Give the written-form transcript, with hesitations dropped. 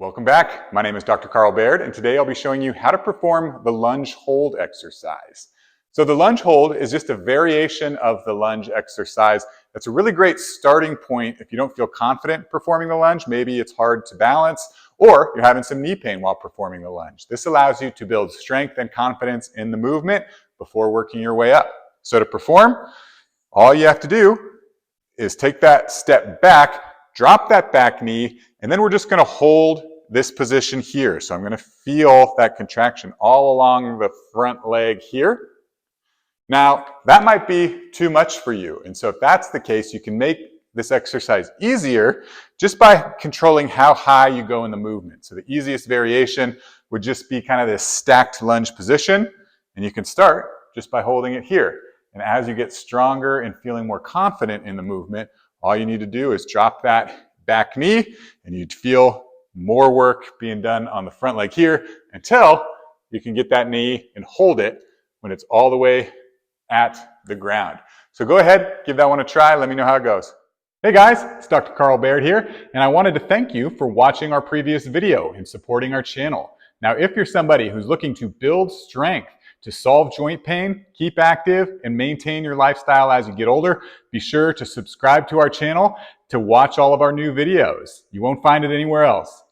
Welcome back. My name is Dr. Carl Baird, and today I'll be showing you how to perform the lunge hold exercise. So the lunge hold is just a variation of the lunge exercise. That's a really great starting point if you don't feel confident performing the lunge. Maybe it's hard to balance, or you're having some knee pain while performing the lunge. This allows you to build strength and confidence in the movement before working your way up. So to perform, all you have to do is take that step back, drop that back knee, and then we're just going to hold this position here. So I'm going to feel that contraction all along the front leg here. Now, that might be too much for you. And so if that's the case, you can make this exercise easier just by controlling how high you go in the movement. So the easiest variation would just be kind of this stacked lunge position. And you can start just by holding it here. And as you get stronger and feeling more confident in the movement, all you need to do is drop that back knee, and you'd feel more work being done on the front leg here until you can get that knee and hold it when it's all the way at the ground. So go ahead, give that one a try. Let me know how it goes. Hey guys, it's Dr. Carl Baird here, and I wanted to thank you for watching our previous video and supporting our channel. Now, if you're somebody who's looking to build strength to solve joint pain, keep active, and maintain your lifestyle as you get older, be sure to subscribe to our channel to watch all of our new videos. You won't find it anywhere else.